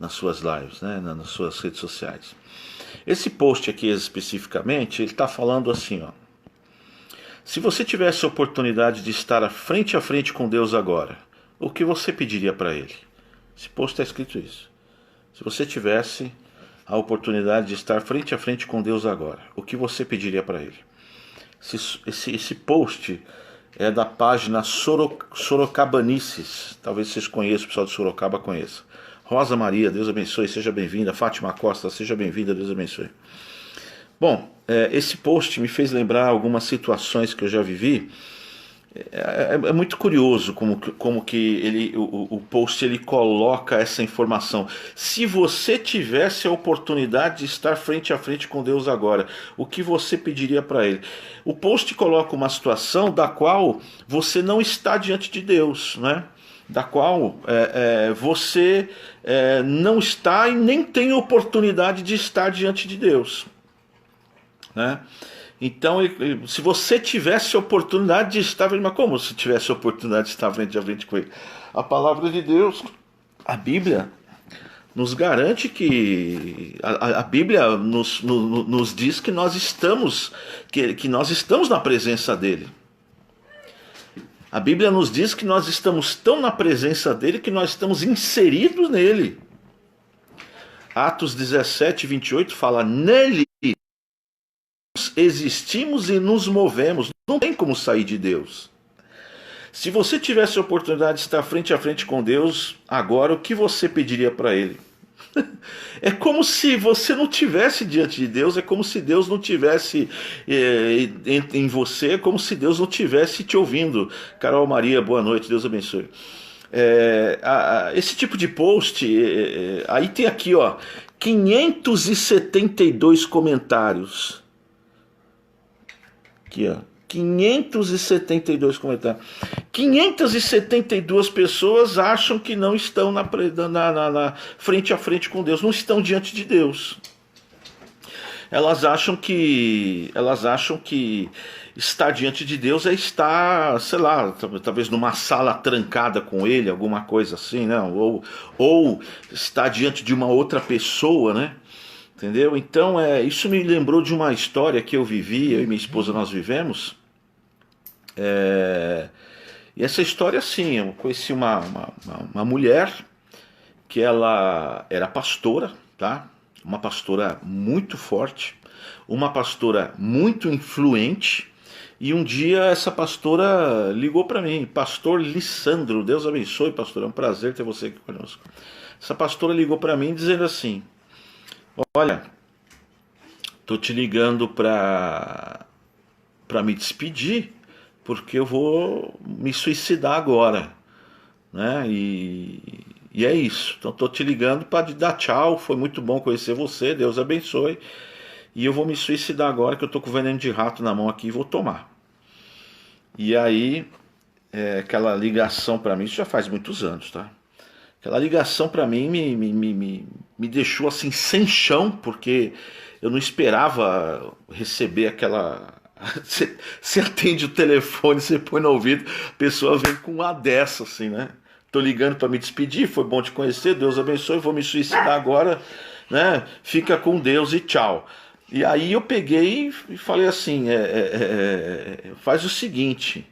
nas suas lives, né, nas suas redes sociais. Esse post aqui especificamente, ele está falando assim, ó. Se você tivesse a oportunidade de estar frente a frente com Deus agora, o que você pediria para Ele? Esse post está escrito isso. Se você tivesse a oportunidade de estar frente a frente com Deus agora, o que você pediria para Ele? Esse post é da página Sorocabanices. Talvez vocês conheçam, o pessoal de Sorocaba conheça. Rosa Maria, Deus abençoe, seja bem-vinda. Fátima Costa, seja bem-vinda, Deus abençoe. Bom, esse post me fez lembrar algumas situações que eu já vivi. É muito curioso como que o post ele coloca essa informação. Se você tivesse a oportunidade de estar frente a frente com Deus agora, o que você pediria para Ele? O post coloca uma situação da qual você não está diante de Deus, né? Da qual você não está e nem tem oportunidade de estar diante de Deus, né? Então, se você tivesse a oportunidade de estar, mas como se tivesse a oportunidade de estar frente a frente com Ele? A palavra de Deus, a Bíblia, nos garante que a Bíblia nos diz que nós estamos na presença dEle. A Bíblia nos diz que nós estamos tão na presença dEle que nós estamos inseridos nele. Atos 17, 28 fala, nele existimos e nos movemos, não tem como sair de Deus. Se você tivesse a oportunidade de estar frente a frente com Deus agora, o que você pediria para Ele? É como se você não tivesse diante de Deus, é como se Deus não tivesse em você, é como se Deus não tivesse te ouvindo. Carol Maria, boa noite, Deus abençoe. Esse tipo de post, aí tem aqui, ó, 572 comentários. Aqui, ó, 572 comentários. 572 pessoas acham que não estão na frente a frente com Deus, não estão diante de Deus. Elas acham que estar diante de Deus é estar, sei lá, talvez numa sala trancada com Ele, alguma coisa assim, né? Ou estar diante de uma outra pessoa, né? Entendeu? Então, isso me lembrou de uma história que eu vivi, eu e minha esposa nós vivemos. E essa história, assim, eu conheci uma mulher que ela era pastora, tá? Uma pastora muito forte, uma pastora muito influente. E um dia essa pastora ligou para mim, Pastor Lissandro, Deus abençoe, pastor, é um prazer ter você aqui conosco. Essa pastora ligou para mim dizendo assim, olha, tô te ligando para me despedir, porque eu vou me suicidar agora, né? E é isso. Então tô te ligando para te dar tchau. Foi muito bom conhecer você. Deus abençoe. E eu vou me suicidar agora que eu tô com veneno de rato na mão aqui e vou tomar. E aí, aquela ligação para mim, isso já faz muitos anos, tá? Aquela ligação para mim me deixou assim sem chão, porque eu não esperava receber aquela. Você atende o telefone, você põe no ouvido, a pessoa vem com uma dessa, assim, né? Tô ligando para me despedir, foi bom te conhecer, Deus abençoe, vou me suicidar agora, né? Fica com Deus e tchau. E aí eu peguei e falei assim: faz o seguinte.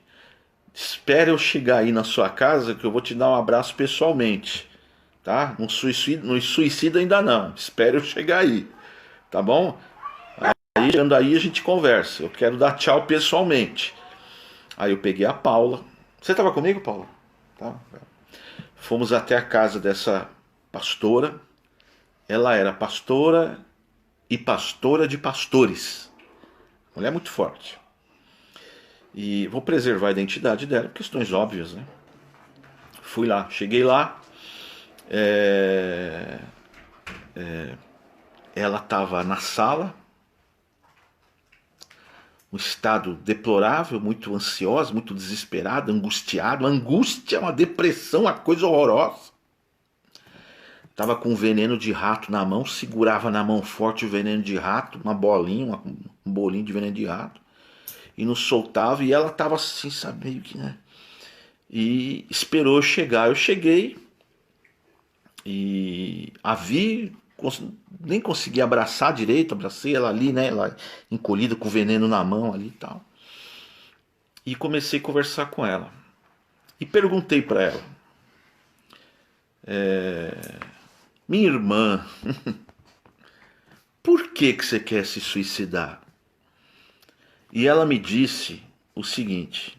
Espere eu chegar aí na sua casa que eu vou te dar um abraço pessoalmente, tá? Não suicida ainda não. Espere eu chegar aí, tá bom? Aí, chegando aí a gente conversa. Eu quero dar tchau pessoalmente. Aí eu peguei a Paula. Você estava comigo, Paula? Tá. Fomos até a casa dessa pastora. Ela era pastora e pastora de pastores. Mulher muito forte. E vou preservar a identidade dela, por questões óbvias, né? Fui lá, cheguei lá. Ela estava na sala, um estado deplorável, muito ansiosa, muito desesperada, angustiada. Angústia, uma depressão, uma coisa horrorosa. Estava com um veneno de rato na mão, segurava na mão forte o veneno de rato, uma bolinha, um bolinho de veneno de rato. E não soltava, e ela estava assim, sabe, meio que, né? E esperou eu chegar. Eu cheguei, E a vi, nem consegui abraçar direito, abracei ela ali, né? Ela encolhida com veneno na mão ali e tal. E comecei a conversar com ela. E perguntei para ela: minha irmã, por que você quer se suicidar? E ela me disse o seguinte: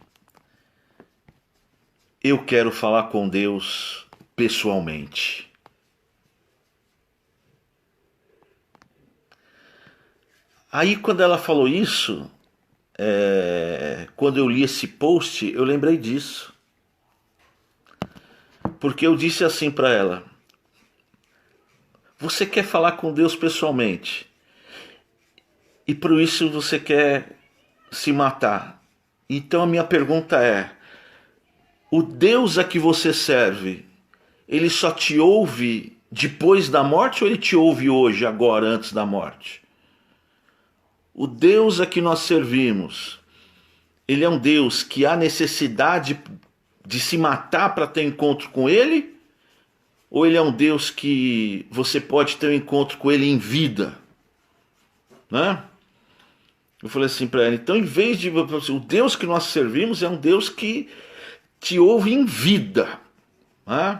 eu quero falar com Deus pessoalmente. Aí quando ela falou isso, quando eu li esse post, eu lembrei disso. Porque eu disse assim para ela: você quer falar com Deus pessoalmente, e por isso você quer se matar. Então a minha pergunta é: o Deus a que você serve, ele só te ouve depois da morte ou ele te ouve hoje, agora, antes da morte? O Deus a que nós servimos, ele é um Deus que há necessidade de se matar para ter encontro com ele? Ou ele é um Deus que você pode ter um encontro com ele em vida? Né? Eu falei assim para ela: então, em vez de... o Deus que nós servimos é um Deus que te ouve em vida. Né?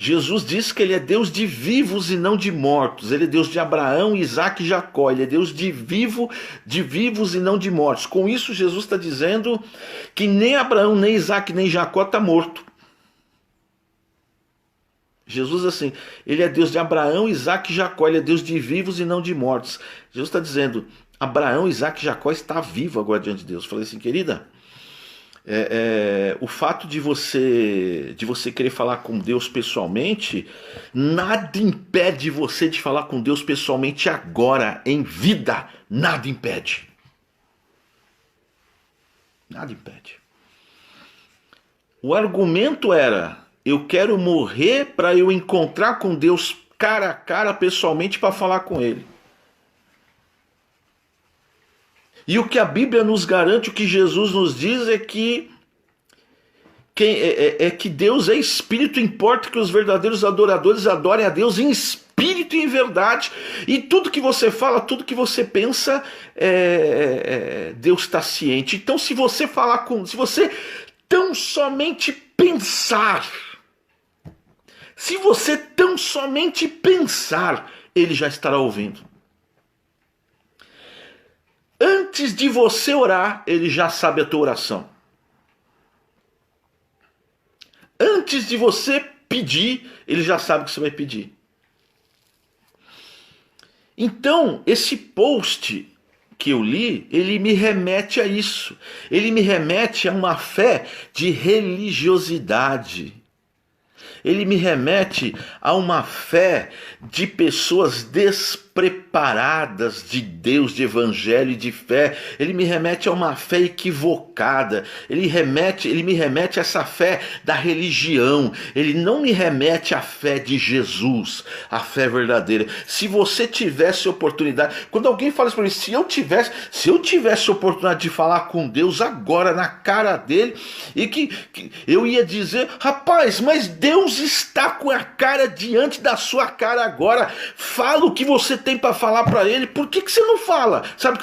Jesus disse que ele é Deus de vivos e não de mortos. Ele é Deus de Abraão, Isaac e Jacó. Ele é Deus de vivos e não de mortos. Com isso, Jesus está dizendo que nem Abraão, nem Isaac, nem Jacó está morto. Jesus, assim, ele é Deus de Abraão, Isaac e Jacó. Ele é Deus de vivos e não de mortos. Jesus está dizendo: Abraão, Isaac e Jacó está vivo agora diante de Deus. Eu falei assim: querida, o fato de você querer falar com Deus pessoalmente, nada impede você de falar com Deus pessoalmente agora, em vida. Nada impede. Nada impede. O argumento era: eu quero morrer para eu encontrar com Deus cara a cara, pessoalmente, para falar com Ele. E o que a Bíblia nos garante, o que Jesus nos diz é que Deus é espírito, importa que os verdadeiros adoradores adorem a Deus em espírito e em verdade. E tudo que você fala, tudo que você pensa, Deus está ciente. Então, se você tão somente pensar, Ele já estará ouvindo. Antes de você orar, Ele já sabe a tua oração. Antes de você pedir, Ele já sabe o que você vai pedir. Então, esse post que eu li, ele me remete a isso. Ele me remete a uma fé de religiosidade. Ele me remete a uma fé de pessoas despreparadas de Deus, de evangelho e de fé. Ele me remete a uma fé equivocada. Ele me remete a essa fé da religião. Ele não me remete à fé de Jesus, a fé verdadeira. Se você tivesse oportunidade, quando alguém fala isso para mim, se eu tivesse oportunidade de falar com Deus agora na cara dele, e que eu ia dizer: rapaz, mas Deus está com a cara diante da sua cara agora. Fala o que você tem para falar para Ele. Por que você não fala? Sabe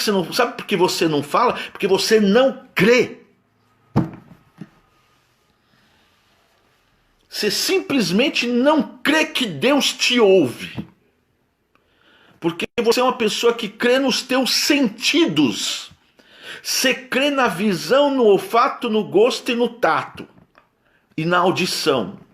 por que você não fala? Porque você não crê. Você simplesmente não crê que Deus te ouve. Porque você é uma pessoa que crê nos teus sentidos. Você crê na visão, no olfato, no gosto e no tato. E na audição.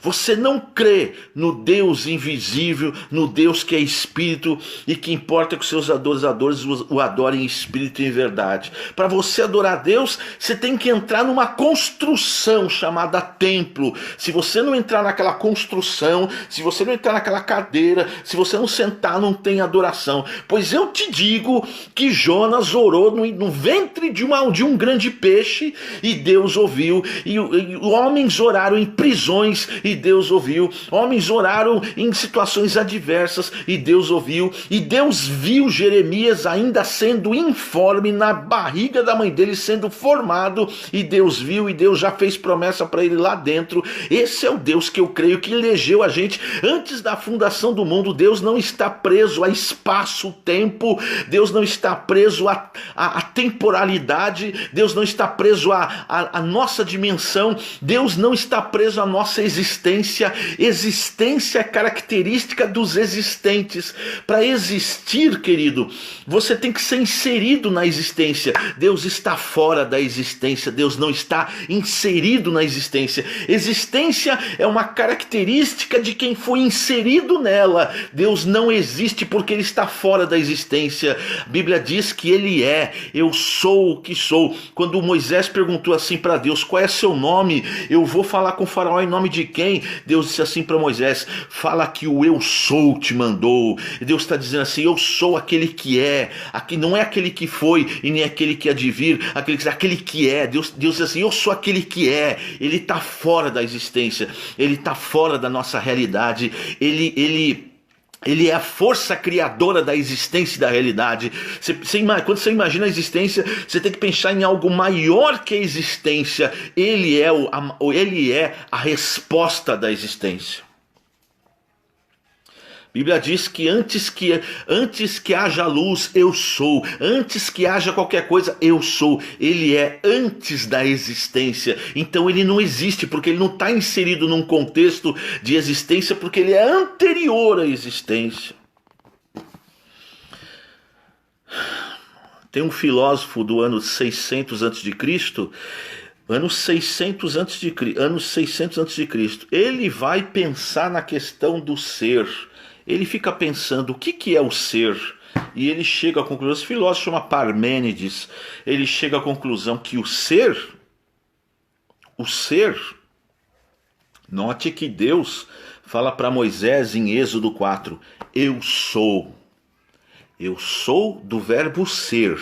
Você não crê no Deus invisível, no Deus que é espírito e que importa que os seus adoradores o adorem em espírito e em verdade. Para você adorar a Deus, você tem que entrar numa construção chamada templo. Se você não entrar naquela construção, se você não entrar naquela cadeira, se você não sentar, não tem adoração. Pois eu te digo que Jonas orou no ventre de um grande peixe e Deus ouviu. E homens oraram em prisões e Deus ouviu. Homens oraram em situações adversas e Deus ouviu. E Deus viu Jeremias ainda sendo informe na barriga da mãe dele, sendo formado, e Deus viu, e Deus já fez promessa para ele lá dentro. Esse é o Deus que eu creio que elegeu a gente antes da fundação do mundo. Deus não está preso a espaço, tempo, Deus não está preso a temporalidade, Deus não está preso a nossa dimensão, Deus não está preso à nossa existência. Existência é característica dos existentes. Para existir, querido, você tem que ser inserido na existência. Deus está fora da existência, Deus não está inserido na existência. Existência é uma característica de quem foi inserido nela. Deus não existe porque ele está fora da existência. A Bíblia diz que ele é, eu sou o que sou. Quando Moisés perguntou assim para Deus, qual é seu nome? Eu vou falar com o faraó em nome de quem? Deus disse assim para Moisés, fala que o eu sou te mandou. Deus está dizendo assim, eu sou aquele que é, aqui não é aquele que foi e nem aquele que há de vir, aquele que é. Deus diz assim, eu sou aquele que é. Ele está fora da existência, ele está fora da nossa realidade, ele é a força criadora da existência e da realidade. Quando você imagina a existência, você tem que pensar em algo maior que a existência. Ele é a resposta da existência. A Bíblia diz que antes que haja luz, eu sou. Antes que haja qualquer coisa, eu sou. Ele é antes da existência. Então ele não existe, porque ele não está inserido num contexto de existência, porque ele é anterior à existência. Tem um filósofo do ano 600 a.C., anos 600 a.C., ele vai pensar na questão do ser. Ele fica pensando o que é o ser, e ele chega à conclusão, esse filósofo chama Parmênides, ele chega à conclusão que o ser, note que Deus fala para Moisés em Êxodo 4, eu sou do verbo ser,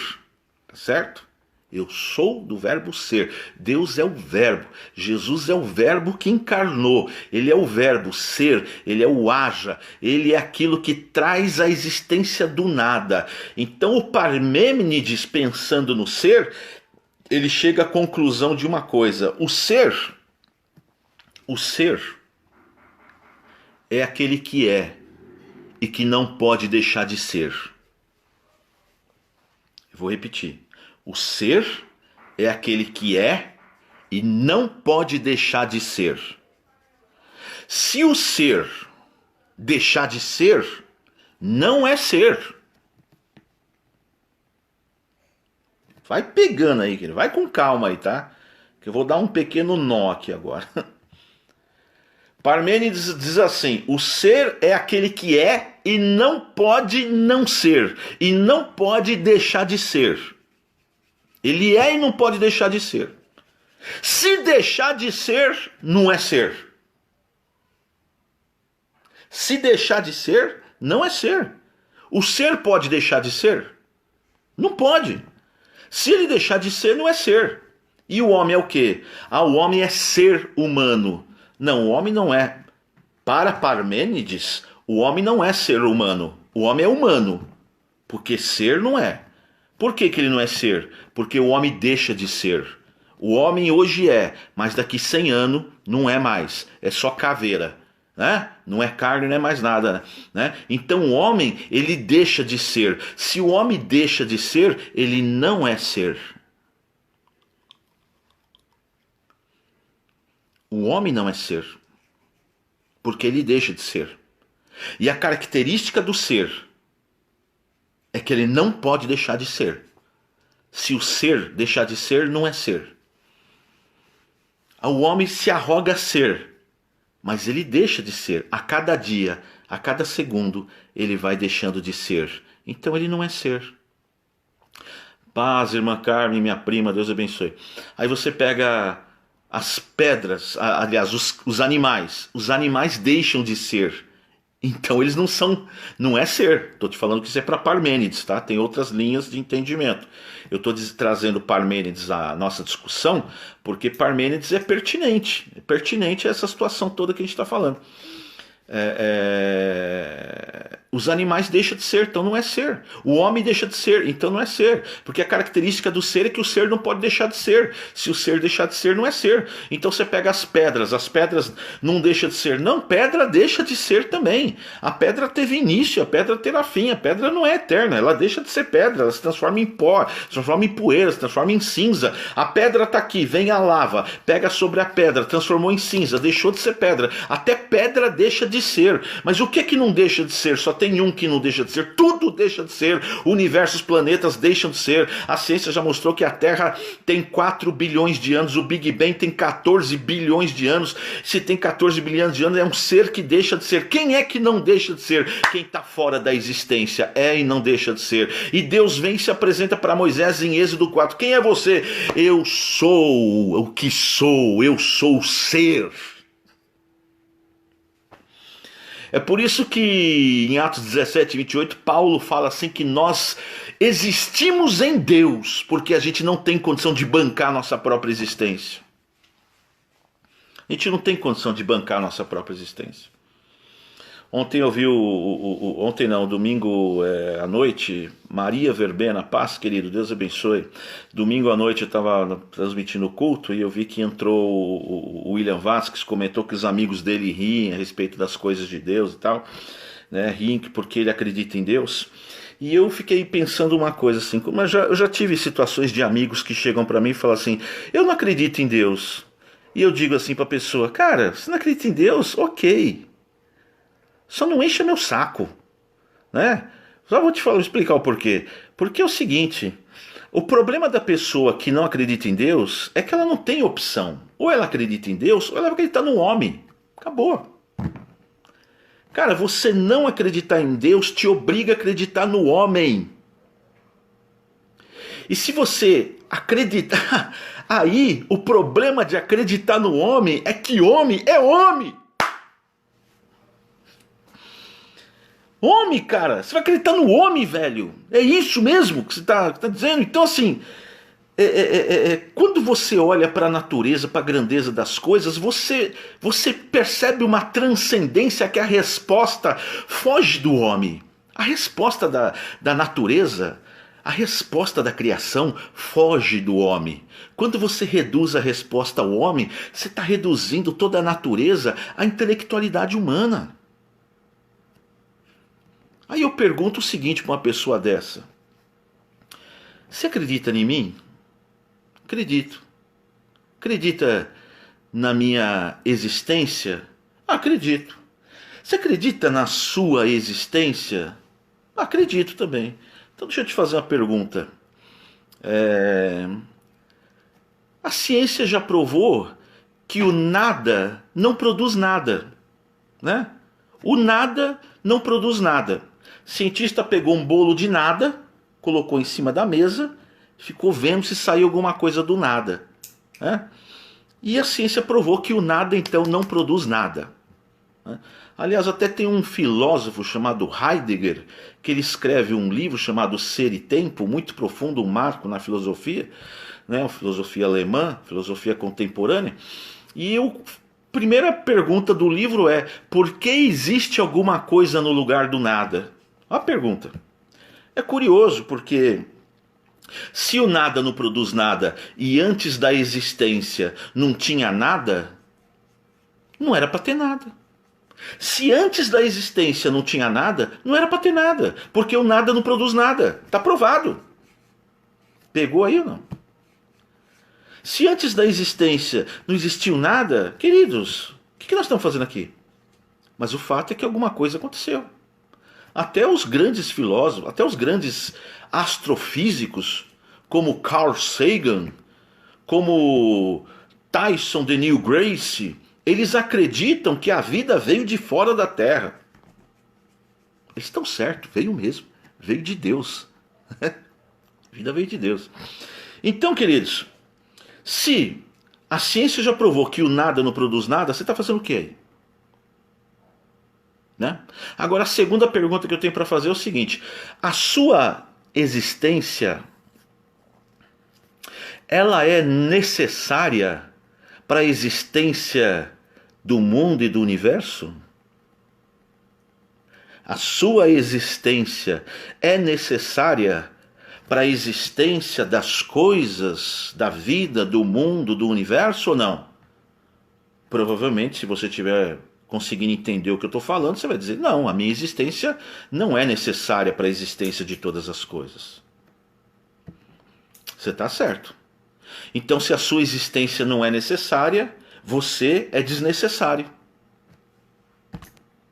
tá certo? Eu sou do verbo ser. Deus é o verbo. Jesus é o verbo que encarnou. Ele é o verbo ser. Ele é o haja. Ele é aquilo que traz a existência do nada. Então o Parmênides, pensando no ser, ele chega à conclusão de uma coisa. O ser é aquele que é e que não pode deixar de ser. Eu vou repetir. O ser é aquele que é e não pode deixar de ser. Se o ser deixar de ser, não é ser. Vai pegando aí, querido. Vai com calma aí, tá? Que eu vou dar um pequeno nó aqui agora. Parmênides diz assim, o ser é aquele que é e não pode não ser. E não pode deixar de ser. Ele é e não pode deixar de ser. Se deixar de ser, não é ser. Se deixar de ser, não é ser. O ser pode deixar de ser? Não pode. Se ele deixar de ser, não é ser. E o homem é o quê? O homem é ser humano. Não, o homem não é. Para Parmênides, o homem não é ser humano. O homem é humano. Porque ser não é. Por que ele não é ser? Porque o homem deixa de ser. O homem hoje é, mas daqui 100 anos não é mais. É só caveira, né? Não é carne, não é mais nada, né? Então o homem, ele deixa de ser. Se o homem deixa de ser, ele não é ser. O homem não é ser. Porque ele deixa de ser. E a característica do ser é que ele não pode deixar de ser. Se o ser deixar de ser, não é ser. O homem se arroga ser, mas ele deixa de ser. A cada dia, a cada segundo, ele vai deixando de ser. Então ele não é ser. Paz, irmã Carmen, minha prima, Deus abençoe. Aí você pega as pedras, aliás, os animais. Os animais deixam de ser. Então eles não são, não é ser. Estou te falando que isso é para Parmênides, tá? Tem outras linhas de entendimento. Eu estou trazendo Parmênides à nossa discussão porque Parmênides é pertinente a essa situação toda que a gente está falando. Os animais deixam de ser, então não é ser. O homem deixa de ser, então não é ser. Porque a característica do ser é que o ser não pode deixar de ser. Se o ser deixar de ser, não é ser. Então você pega as pedras não deixam de ser. Não, pedra deixa de ser também. A pedra teve início, a pedra terá fim. A pedra não é eterna, ela deixa de ser pedra, ela se transforma em pó, se transforma em poeira, se transforma em cinza. A pedra está aqui, vem a lava, pega sobre a pedra, transformou em cinza, deixou de ser pedra. Até pedra deixa de ser. Mas o que não deixa de ser? Só tem um que não deixa de ser. Tudo deixa de ser. O universo, os planetas deixam de ser. A ciência já mostrou que a Terra tem 4 bilhões de anos. O Big Bang tem 14 bilhões de anos. Se tem 14 bilhões de anos, é um ser que deixa de ser. Quem é que não deixa de ser? Quem está fora da existência é e não deixa de ser. E Deus vem e se apresenta para Moisés em Êxodo 4. Quem é você? Eu sou o que sou. Eu sou o ser. É por isso que em Atos 17, 28, Paulo fala assim que nós existimos em Deus, porque a gente não tem condição de bancar a nossa própria existência. A gente não tem condição de bancar a nossa própria existência. Ontem eu vi domingo à noite, Maria Verbena, paz querido, Deus abençoe. Domingo à noite eu estava transmitindo o culto e eu vi que entrou o William Vasquez, comentou que os amigos dele riem a respeito das coisas de Deus e tal, né? Riem porque ele acredita em Deus. E eu fiquei pensando uma coisa assim, eu já tive situações de amigos que chegam para mim e falam assim, eu não acredito em Deus. E eu digo assim para a pessoa, cara, você não acredita em Deus? Ok. Só não encha meu saco, né? Só vou explicar o porquê. Porque é o seguinte, o problema da pessoa que não acredita em Deus é que ela não tem opção. Ou ela acredita em Deus, ou ela vai acreditar no homem. Acabou. Cara, você não acreditar em Deus te obriga a acreditar no homem. E se você acreditar, aí o problema de acreditar no homem é que homem é homem. Homem, cara, você vai acreditar no homem, velho. É isso mesmo que você está dizendo? Então, assim, quando você olha para a natureza, para a grandeza das coisas, você percebe uma transcendência que a resposta foge do homem. A resposta da natureza, a resposta da criação foge do homem. Quando você reduz a resposta ao homem, você está reduzindo toda a natureza à intelectualidade humana. Aí eu pergunto o seguinte para uma pessoa dessa: você acredita em mim? Acredito. Acredita na minha existência? Acredito. Você acredita na sua existência? Acredito também. Então deixa eu te fazer uma pergunta. A ciência já provou que o nada não produz nada, né? O nada não produz nada. O cientista pegou um bolo de nada, colocou em cima da mesa, ficou vendo se saiu alguma coisa do nada, né? E a ciência provou que o nada então não produz nada, né? Aliás, até tem um filósofo chamado Heidegger, que ele escreve um livro chamado Ser e Tempo, muito profundo, um marco na filosofia, né? A filosofia alemã, filosofia contemporânea. E a primeira pergunta do livro é: por que existe alguma coisa no lugar do nada? A pergunta. É curioso porque se o nada não produz nada e antes da existência não tinha nada, não era para ter nada. Se antes da existência não tinha nada, não era para ter nada, porque o nada não produz nada. Está provado. Pegou aí ou não? Se antes da existência não existiu nada, queridos, o que nós estamos fazendo aqui? Mas o fato é que alguma coisa aconteceu. Até os grandes filósofos, até os grandes astrofísicos, como Carl Sagan, como Tyson de Neil Grace, eles acreditam que a vida veio de fora da Terra. Eles estão certos, veio mesmo, veio de Deus. A vida veio de Deus. Então, queridos, se a ciência já provou que o nada não produz nada, você está fazendo o que aí? né? Agora, a segunda pergunta que eu tenho para fazer é o seguinte: a sua existência, ela é necessária para a existência do mundo e do universo? A sua existência é necessária para a existência das coisas, da vida, do mundo, do universo ou não? Provavelmente, se você tiver conseguindo entender o que eu estou falando, você vai dizer: não, a minha existência não é necessária para a existência de todas as coisas. Você está certo. Então, se a sua existência não é necessária, você é desnecessário,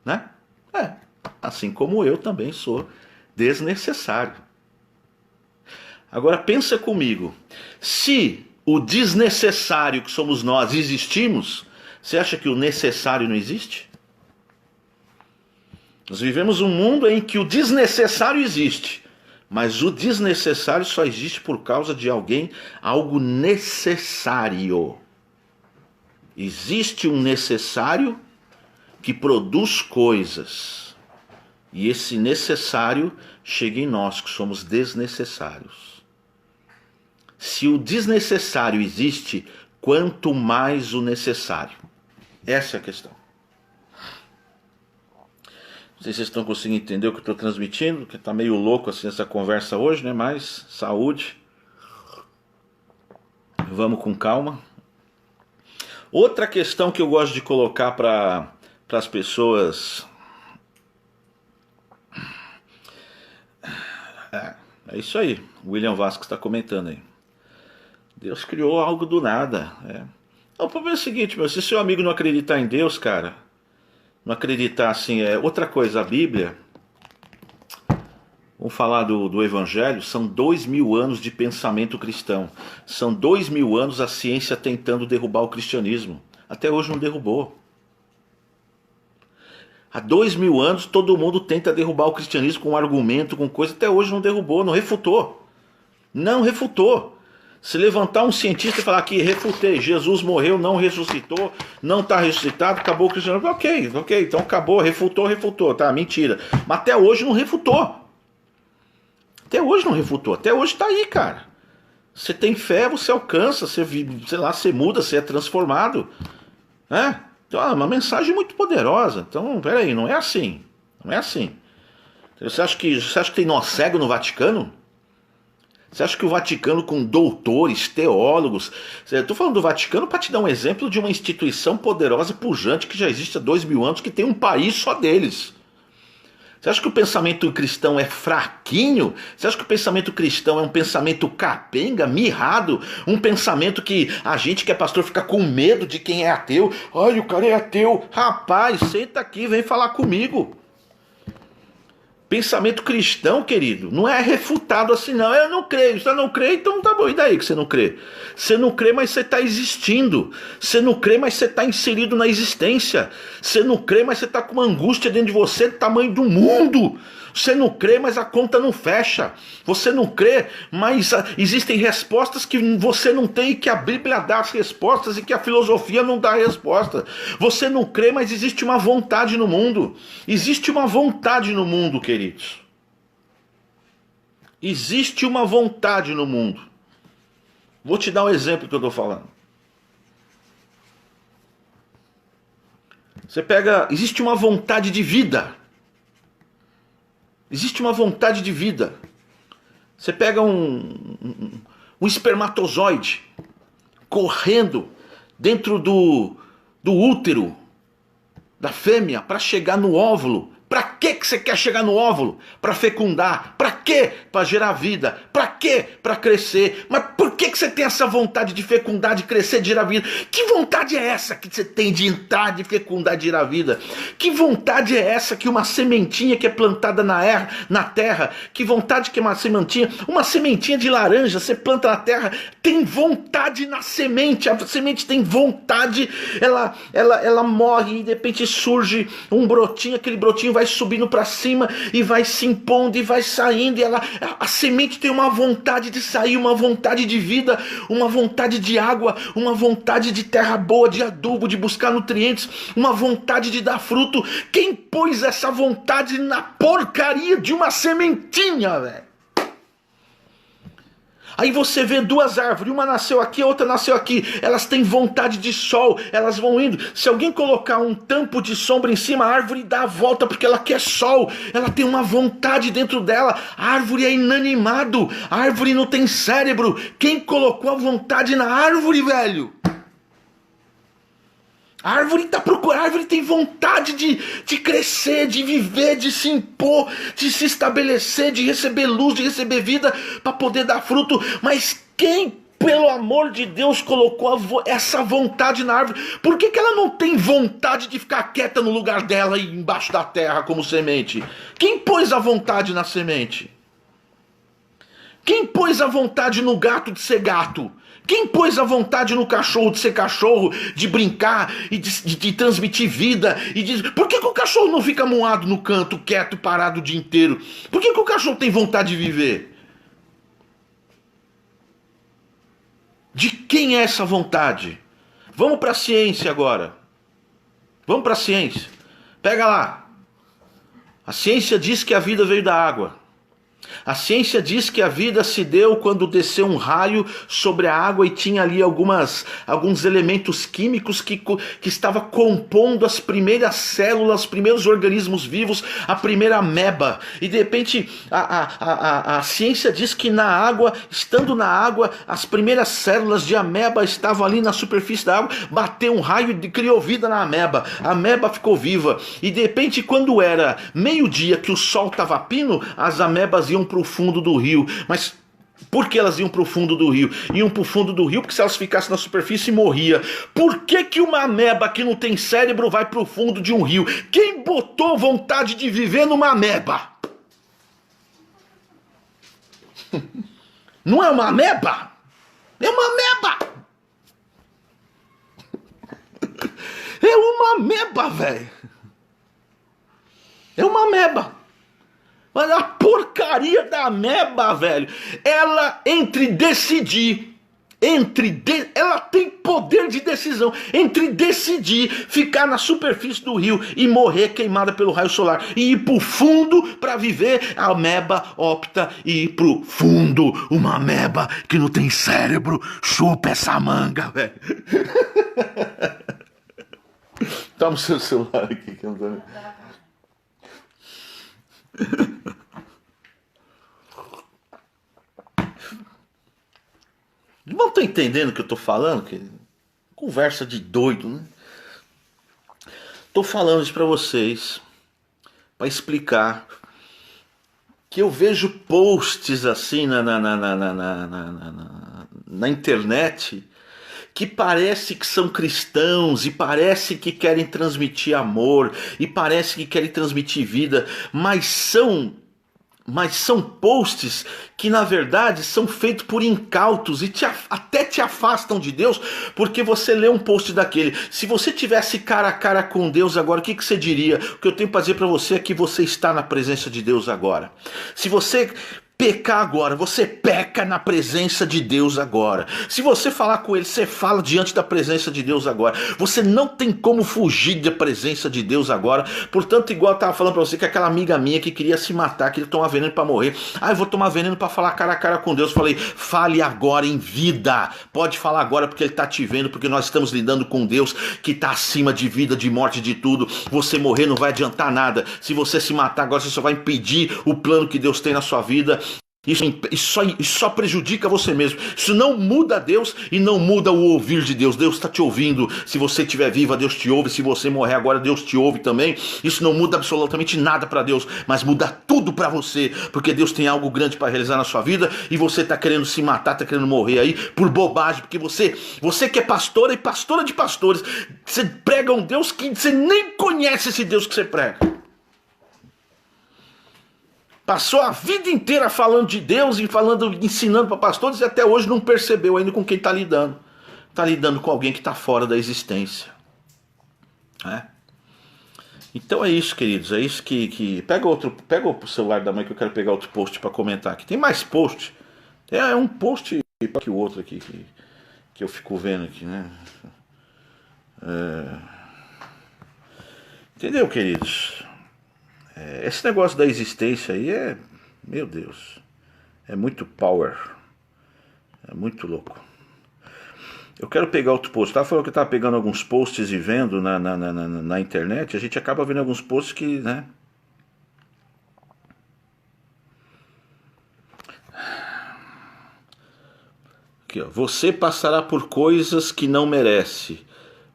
né? Assim como eu também sou desnecessário. Agora pensa comigo, se o desnecessário que somos nós existimos, você acha que o necessário não existe? Nós vivemos um mundo em que o desnecessário existe, mas o desnecessário só existe por causa de alguém, algo necessário. Existe um necessário que produz coisas, e esse necessário chega em nós, que somos desnecessários. Se o desnecessário existe, quanto mais o necessário? Essa é a questão. Não sei se vocês estão conseguindo entender o que eu estou transmitindo, que está meio louco assim essa conversa hoje, né? Mas saúde. Vamos com calma. Outra questão que eu gosto de colocar para as pessoas. É isso aí. O William Vasco está comentando aí. Deus criou algo do nada. O problema é o seguinte, se seu amigo não acreditar em Deus, cara, não acreditar assim, outra coisa, a Bíblia, vamos falar do Evangelho, são 2000 anos de pensamento cristão. São 2000 anos a ciência tentando derrubar o cristianismo. Até hoje não derrubou. Há 2000 anos todo mundo tenta derrubar o cristianismo com argumento, com coisa, até hoje não derrubou, não refutou. Não refutou. Se levantar um cientista e falar que refutei, Jesus morreu, não ressuscitou, não está ressuscitado, acabou o cristianismo. Ok, então acabou, refutou, tá, mentira. Mas até hoje não refutou. Até hoje não refutou, até hoje está aí, cara. Você tem fé, você alcança, você, sei lá, você muda, você é transformado. Então é uma mensagem muito poderosa. Então, peraí, não é assim. Não é assim. Você acha que tem nó cego no Vaticano? Você acha que o Vaticano, com doutores, teólogos... Eu estou falando do Vaticano para te dar um exemplo de uma instituição poderosa, pujante, que já existe há 2000 anos, que tem um país só deles. Você acha que o pensamento cristão é fraquinho? Você acha que o pensamento cristão é um pensamento capenga, mirrado? Um pensamento que a gente que é pastor fica com medo de quem é ateu? Olha, o cara é ateu. Rapaz, senta aqui, vem falar comigo. Pensamento cristão, querido, não é refutado assim não. Eu não creio, você não crê, então tá bom. E daí que você não crê? Você não crê, mas você está existindo. Você não crê, mas você está inserido na existência. Você não crê, mas você está com uma angústia dentro de você do tamanho do mundo. Você não crê, mas a conta não fecha. Você não crê, mas existem respostas que você não tem e que a Bíblia dá as respostas e que a filosofia não dá a resposta. Você não crê, mas existe uma vontade no mundo. Existe uma vontade no mundo, queridos. Existe uma vontade no mundo. Vou te dar um exemplo que eu estou falando. Você pega, existe uma vontade de vida. Existe uma vontade de vida. Você pega um espermatozoide correndo dentro do útero da fêmea para chegar no óvulo. Para que você quer chegar no óvulo? Para fecundar. Para quê? Para gerar vida. Para quê? Para crescer. Mas por que você tem essa vontade de fecundar, de crescer, de gerar vida? Que vontade é essa que você tem de entrar, de fecundar, de gerar vida? Que vontade é essa que uma sementinha que é plantada na terra, que vontade que é uma sementinha de laranja, você planta na terra, tem vontade na semente, a semente tem vontade, ela morre e de repente surge um brotinho, aquele brotinho vai subir subindo para cima e vai se impondo e vai saindo, e a semente tem uma vontade de sair, uma vontade de vida, uma vontade de água, uma vontade de terra boa, de adubo, de buscar nutrientes, uma vontade de dar fruto. Quem pôs essa vontade na porcaria de uma sementinha, velho? Aí você vê duas árvores, uma nasceu aqui, a outra nasceu aqui. Elas têm vontade de sol, elas vão indo. Se alguém colocar um tampo de sombra em cima, a árvore dá a volta porque ela quer sol. Ela tem uma vontade dentro dela. A árvore é inanimado, a árvore não tem cérebro. Quem colocou a vontade na árvore, velho? A árvore está procurando, a árvore tem vontade de crescer, de viver, de se impor, de se estabelecer, de receber luz, de receber vida, para poder dar fruto. Mas quem, pelo amor de Deus, colocou essa vontade na árvore? Por que ela não tem vontade de ficar quieta no lugar dela e embaixo da terra como semente? Quem pôs a vontade na semente? Quem pôs a vontade no gato de ser gato? Quem pôs a vontade no cachorro de ser cachorro, de brincar e de transmitir vida? Por que o cachorro não fica moado no canto, quieto, parado o dia inteiro? Por que o cachorro tem vontade de viver? De quem é essa vontade? Vamos para a ciência agora. Vamos para a ciência. Pega lá. A ciência diz que a vida veio da água. A ciência diz que a vida se deu quando desceu um raio sobre a água e tinha ali alguns elementos químicos que estava compondo as primeiras células, os primeiros organismos vivos, a primeira ameba. E de repente a ciência diz que na água, estando na água, as primeiras células de ameba estavam ali na superfície da água, bateu um raio e criou vida na ameba. A ameba ficou viva. E de repente, quando era meio-dia que o sol estava a pino, as amebas iam para o fundo do rio. Mas por que elas iam para o fundo do rio? Iam para o fundo do rio porque se elas ficassem na superfície morria. Por que uma ameba que não tem cérebro vai para o fundo de um rio? Quem botou vontade de viver numa ameba? Não é uma ameba? É uma ameba! É uma ameba, velho! É uma ameba! Mas a porcaria da ameba, velho, ela ela tem poder de decisão entre decidir ficar na superfície do rio e morrer queimada pelo raio solar e ir pro fundo para viver. A ameba opta ir pro fundo. Uma ameba que não tem cérebro, chupa essa manga, velho. Toma o seu celular aqui que eu não tô vendo. Não tô entendendo o que eu tô falando? Conversa de doido, né? Tô falando isso pra vocês, pra explicar que eu vejo posts assim na internet que parece que são cristãos e parece que querem transmitir amor e parece que querem transmitir vida, mas são posts que na verdade são feitos por incautos e até te afastam de Deus, porque você lê um post daquele. Se você tivesse cara a cara com Deus agora, o que você diria? O que eu tenho para dizer para você é que você está na presença de Deus agora. Se você pecar agora, você peca na presença de Deus agora. Se você falar com ele, você fala diante da presença de Deus agora. Você não tem como fugir da presença de Deus agora. Portanto, igual eu estava falando para você, que aquela amiga minha que queria se matar, queria tomar veneno para morrer. Eu vou tomar veneno para falar cara a cara com Deus. Falei, fale agora em vida. Pode falar agora porque ele está te vendo, porque nós estamos lidando com Deus que está acima de vida, de morte, de tudo. Você morrer não vai adiantar nada. Se você se matar agora, você só vai impedir o plano que Deus tem na sua vida. Isso só prejudica você mesmo. Isso não muda Deus e não muda o ouvir de Deus. Deus está te ouvindo. Se você estiver viva, Deus te ouve. Se você morrer agora, Deus te ouve também. Isso não muda absolutamente nada para Deus, mas muda tudo para você, porque Deus tem algo grande para realizar na sua vida e você está querendo se matar, está querendo morrer aí por bobagem, porque você que é pastora e pastora de pastores, você prega um Deus que você nem conhece esse Deus que você prega. Passou a vida inteira falando de Deus e ensinando para pastores e até hoje não percebeu ainda com quem está lidando. Está lidando com alguém que está fora da existência. Então é isso, queridos. É isso pega o celular da mãe que eu quero pegar outro post para comentar aqui. Tem mais post. É um post que o outro aqui que eu fico vendo aqui, né? Entendeu, queridos? Esse negócio da existência aí meu Deus, é muito power. É muito louco. Eu quero pegar outro post. Tava falando que eu tava pegando alguns posts e vendo na internet. A gente acaba vendo alguns posts que, né? Aqui, ó. Você passará por coisas que não merece,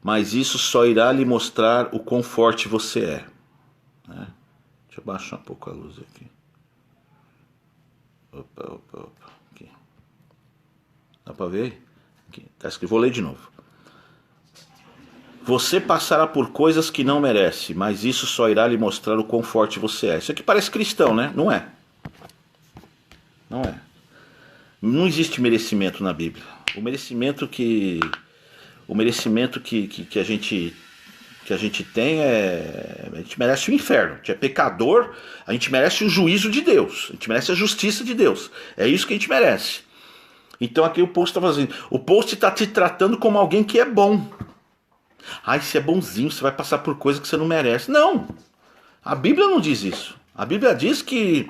mas isso só irá lhe mostrar o quão forte você é. Né? Deixa eu baixar um pouco a luz aqui. Opa. Aqui. Dá pra ver aí? Aqui. Tá escrito. Vou ler de novo. Você passará por coisas que não merece, mas isso só irá lhe mostrar o quão forte você é. Isso aqui parece cristão, né? Não é. Não é. Não existe merecimento na Bíblia. O merecimento que a gente tem a gente merece o inferno. A gente é pecador, a gente merece o juízo de Deus. A gente merece a justiça de Deus. É isso que a gente merece. Então aqui o post está fazendo. O post está te tratando como alguém que é bom. Ai, você é bonzinho, você vai passar por coisa que você não merece. Não! A Bíblia não diz isso. A Bíblia diz que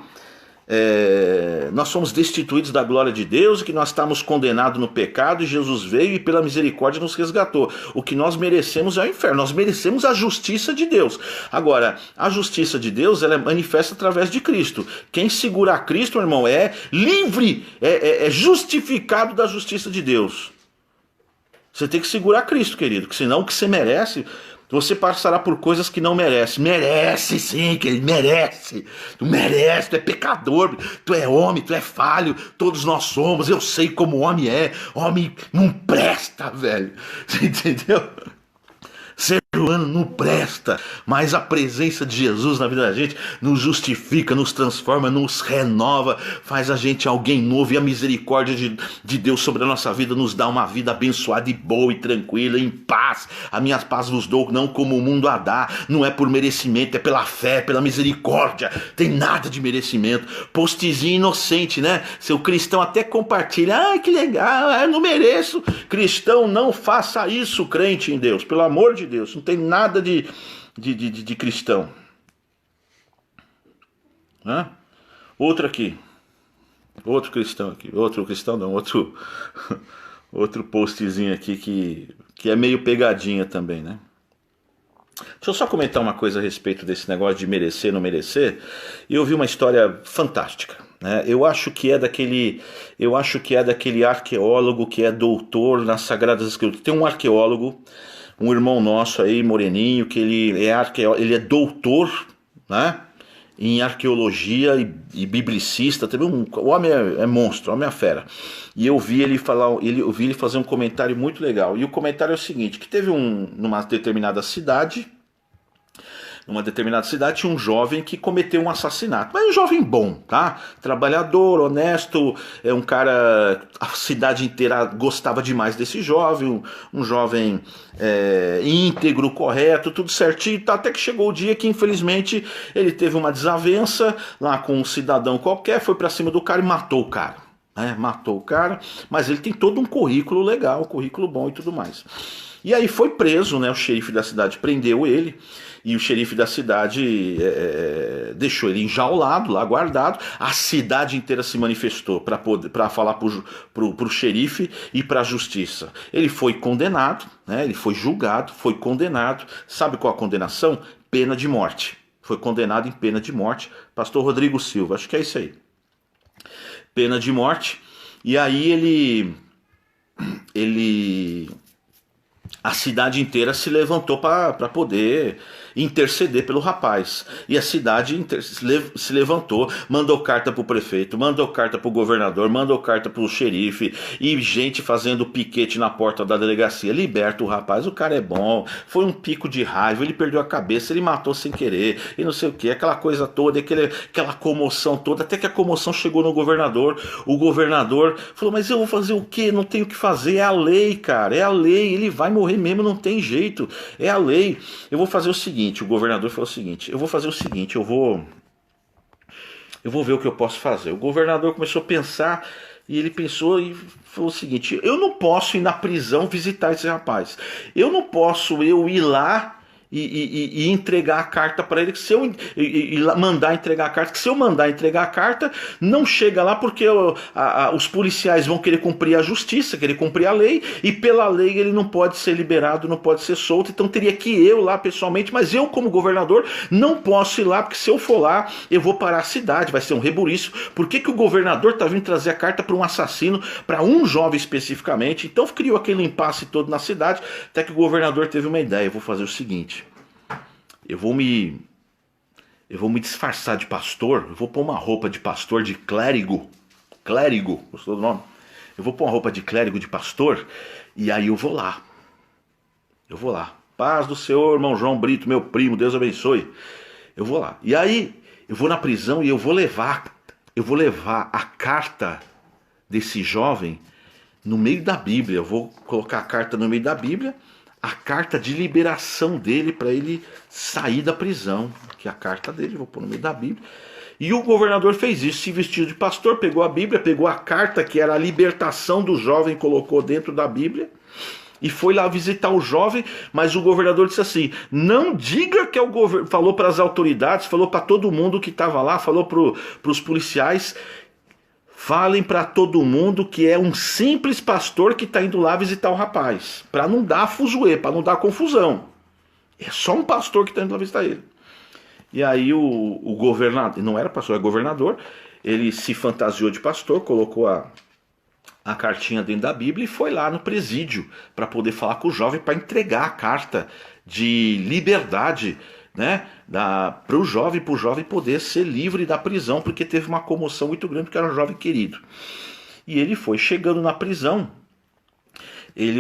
nós somos destituídos da glória de Deus e que nós estamos condenados no pecado e Jesus veio e pela misericórdia nos resgatou. O que nós merecemos é o inferno, nós merecemos a justiça de Deus. Agora, a justiça de Deus ela é manifesta através de Cristo. Quem segura a Cristo, meu irmão, é livre, é justificado da justiça de Deus. Você tem que segurar Cristo, querido, que senão o que você merece... Você passará por coisas que não merece. Merece sim, querido, merece. Tu merece, tu é pecador, tu é homem, tu é falho. Todos nós somos, eu sei como homem é. Homem não presta, velho. Você entendeu? Ser humano não presta, mas a presença de Jesus na vida da gente nos justifica, nos transforma, nos renova, faz a gente alguém novo, e a misericórdia de Deus sobre a nossa vida nos dá uma vida abençoada e boa e tranquila, em paz. A minha paz vos dou, não como o mundo a dá, não é por merecimento, é pela fé, pela misericórdia, tem nada de merecimento. Postzinho inocente, né? Seu cristão até compartilha, ah, que legal, eu não mereço. Cristão, não faça isso, crente em Deus, pelo amor de Deus, não tem nada de cristão. Hã? Outro aqui. Outro cristão aqui. Outro cristão não, outro postzinho aqui que é meio pegadinha também, né? Deixa eu só comentar uma coisa a respeito desse negócio de merecer, não merecer. Eu vi uma história fantástica, né? Eu acho que é daquele arqueólogo que é doutor nas Sagradas Escrituras. Tem um arqueólogo, um irmão nosso aí, moreninho, que ele é doutor, né, em arqueologia e biblicista. O homem é monstro, o homem é fera. E eu vi ele fazer um comentário muito legal. E o comentário é o seguinte, que teve numa determinada cidade tinha um jovem que cometeu um assassinato. Mas um jovem bom, tá? Trabalhador, honesto, é um cara... A cidade inteira gostava demais desse jovem, um jovem íntegro, correto, tudo certinho, tá? Até que chegou o dia que, infelizmente, ele teve uma desavença lá com um cidadão qualquer, foi pra cima do cara e matou o cara. Matou o cara, mas ele tem todo um currículo legal, um currículo bom e tudo mais. E aí foi preso, né? O xerife da cidade prendeu ele, e o xerife da cidade deixou ele enjaulado, lá guardado. A cidade inteira se manifestou para falar pro xerife e para a justiça. Ele foi condenado, né? Ele foi julgado, foi condenado. Sabe qual a condenação? Pena de morte. Foi condenado em pena de morte. Pastor Rodrigo Silva, acho que é isso aí. Pena de morte. E aí a cidade inteira se levantou para poder interceder pelo rapaz. E a cidade se levantou, mandou carta pro prefeito, mandou carta pro governador, mandou carta pro xerife, e gente fazendo piquete na porta da delegacia. Liberta o rapaz, o cara é bom, foi um pico de raiva, ele perdeu a cabeça, ele matou sem querer, e não sei o que, aquela coisa toda, aquela comoção toda, até que a comoção chegou no governador. O governador falou, mas eu vou fazer o quê? Não tenho o que fazer, é a lei, cara, é a lei, ele vai morrer mesmo, não tem jeito, é a lei. Eu vou fazer o seguinte, seguinte, o governador falou o seguinte: eu vou fazer o seguinte, eu vou ver o que eu posso fazer. O governador começou a pensar e ele pensou e falou o seguinte: eu não posso ir na prisão visitar esse rapaz. Eu não posso ir lá e entregar a carta para ele, que se eu mandar entregar a carta, que se eu mandar entregar a carta, não chega lá porque os policiais vão querer cumprir a justiça, querer cumprir a lei, e pela lei ele não pode ser liberado, não pode ser solto, então teria que ir eu lá pessoalmente, mas eu como governador não posso ir lá, porque se eu for lá, eu vou parar a cidade, vai ser um rebuliço. Por que o governador está vindo trazer a carta para um assassino, para um jovem especificamente? Então criou aquele impasse todo na cidade, até que o governador teve uma ideia: eu vou fazer o seguinte, eu vou me disfarçar de pastor, eu vou pôr uma roupa de pastor, de clérigo, gostou do nome? Eu vou pôr uma roupa de clérigo, de pastor, e aí eu vou lá. Paz do Senhor, irmão João Brito, meu primo, Deus abençoe. Eu vou lá. E aí eu vou na prisão e eu vou levar a carta desse jovem no meio da Bíblia. Eu vou colocar a carta no meio da Bíblia, a carta de liberação dele para ele sair da prisão, que é a carta dele, vou pôr no meio da Bíblia. E o governador fez isso, se vestiu de pastor, pegou a Bíblia, pegou a carta que era a libertação do jovem, colocou dentro da Bíblia e foi lá visitar o jovem. Mas o governador disse assim: não diga que é o governo. Falou para as autoridades, falou para todo mundo que estava lá, falou para os policiais: falem para todo mundo que é um simples pastor que está indo lá visitar o rapaz, para não dar fuzuê, para não dar confusão. É só um pastor que está indo lá visitar ele. E aí o governador, não era pastor, é governador, ele se fantasiou de pastor, colocou a cartinha dentro da Bíblia e foi lá no presídio para poder falar com o jovem, para entregar a carta de liberdade, né, para o jovem poder ser livre da prisão, porque teve uma comoção muito grande, porque era um jovem querido. E ele foi chegando na prisão.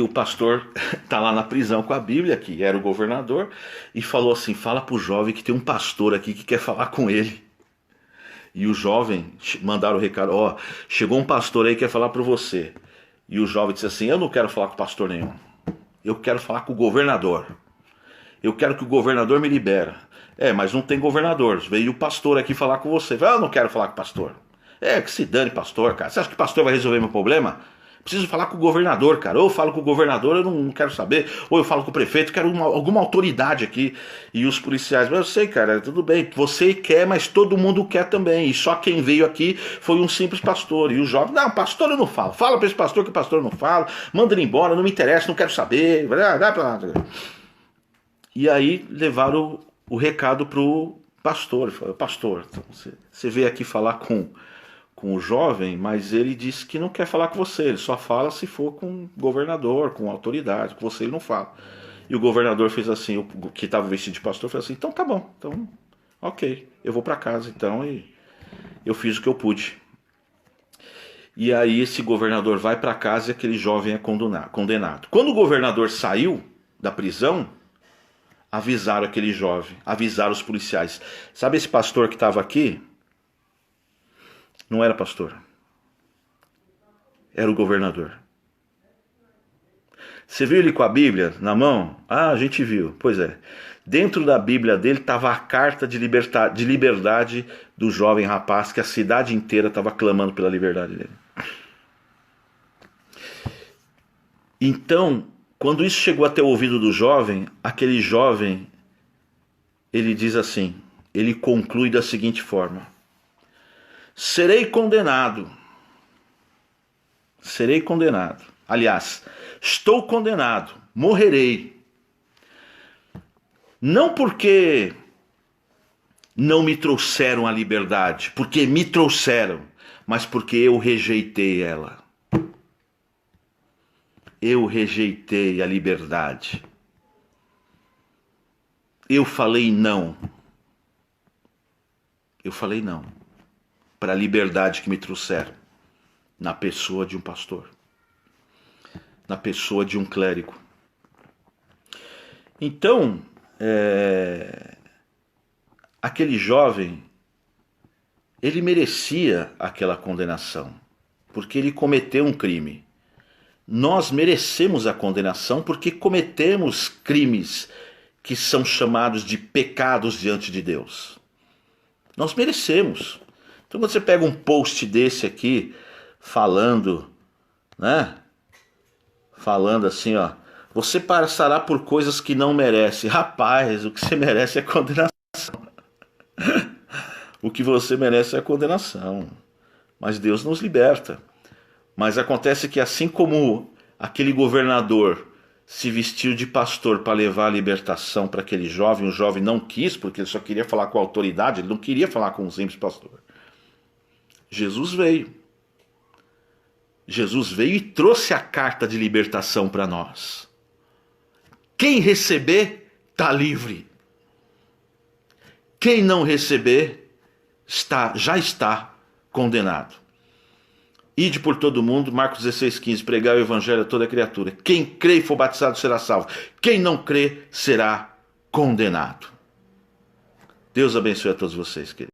O pastor tá lá na prisão com a Bíblia, que era o governador, e falou assim: fala pro jovem que tem um pastor aqui que quer falar com ele. E o jovem, mandaram o recado: ó, chegou um pastor aí que quer falar para você. E o jovem disse assim: eu não quero falar com pastor nenhum, eu quero falar com o governador. Eu quero que o governador me libera. Mas não tem governador, veio o pastor aqui falar com você. Eu não quero falar com o pastor. Que se dane pastor, cara. Você acha que o pastor vai resolver meu problema? Preciso falar com o governador, cara. Ou eu falo com o governador, eu não quero saber. Ou eu falo com o prefeito, quero alguma autoridade aqui. E os policiais: mas eu sei, cara, tudo bem. Você quer, mas todo mundo quer também. E só quem veio aqui foi um simples pastor. E o jovem: não, pastor eu não falo. Fala pra esse pastor que o pastor eu não fala. Manda ele embora, não me interessa, não quero saber. Vai pra lá. E aí levaram o recado pro pastor. Ele falou: pastor, então você veio aqui falar com o jovem, mas ele disse que não quer falar com você, ele só fala se for com o governador, com autoridade, com você ele não fala. E o governador fez assim, o que estava vestido de pastor, fez assim: então tá bom, então ok, eu vou para casa então, e eu fiz o que eu pude. E aí esse governador vai para casa e aquele jovem é condenado. Quando o governador saiu da prisão, avisaram aquele jovem, avisaram os policiais: sabe esse pastor que estava aqui? Não era pastor, era o governador. Você viu ele com a Bíblia na mão? Ah, a gente viu. Pois é, dentro da Bíblia dele estava a carta de liberdade do jovem rapaz, que a cidade inteira estava clamando pela liberdade dele. Então, quando isso chegou até o ouvido do jovem, aquele jovem, ele diz assim, ele conclui da seguinte forma: serei condenado. Serei condenado. Aliás, estou condenado. Morrerei. Não porque não me trouxeram a liberdade, porque me trouxeram, mas porque eu rejeitei ela. Eu rejeitei a liberdade. Eu falei não. Eu falei não para a liberdade que me trouxeram, na pessoa de um pastor, na pessoa de um clérigo. Então, aquele jovem, ele merecia aquela condenação, porque ele cometeu um crime. Nós merecemos a condenação porque cometemos crimes que são chamados de pecados diante de Deus. Nós merecemos. Então quando você pega um post desse aqui, falando, né? Falando assim, ó, você passará por coisas que não merece. Rapaz, o que você merece é condenação. O que você merece é a condenação. Mas Deus nos liberta. Mas acontece que assim como aquele governador se vestiu de pastor para levar a libertação para aquele jovem, o jovem não quis, porque ele só queria falar com a autoridade, ele não queria falar com um simples pastor. Jesus veio. Jesus veio e trouxe a carta de libertação para nós. Quem receber, está livre. Quem não receber, já está condenado. Ide por todo mundo, Marcos 16,15, pregar o evangelho a toda criatura. Quem crê e for batizado será salvo. Quem não crê será condenado. Deus abençoe a todos vocês, queridos.